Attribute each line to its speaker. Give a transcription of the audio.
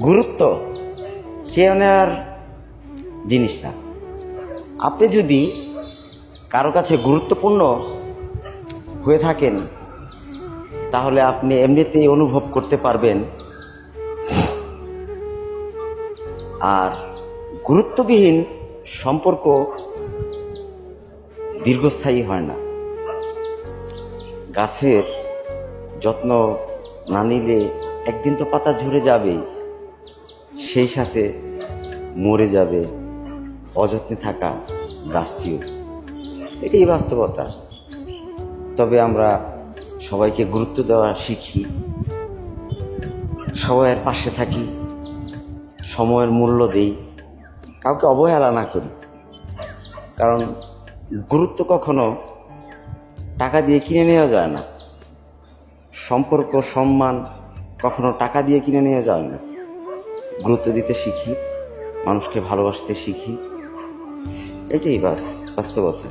Speaker 1: গুরুত্ব চেয়ে নেওয়ার জিনিস না। আপনি যদি কারো কাছে গুরুত্বপূর্ণ হয়ে থাকেন তাহলে আপনি এমনিতেই অনুভব করতে পারবেন। আর গুরুত্ববিহীন সম্পর্ক দীর্ঘস্থায়ী হয় না। গাছের যত্ন না নিলে একদিন তো পাতা ঝরে যাবেই, সেই সাথে মরে যাবে অযত্নে থাকা গাছটিও। এটাই বাস্তবতা। তবে আমরা সবাইকে গুরুত্ব দেওয়া শিখি, সবাইয়ের পাশে থাকি, সময়ের মূল্য দেই, কাউকে অবহেলা না করি। কারণ গুরুত্ব কখনো টাকা দিয়ে কিনে নেওয়া যায় না। সম্পর্ক, সম্মান কখনো টাকা দিয়ে কিনে নেওয়া যায় না। গুরুত্ব দিতে শিখি, মানুষকে ভালোবাসতে শিখি, এটাই বাস্তবতা।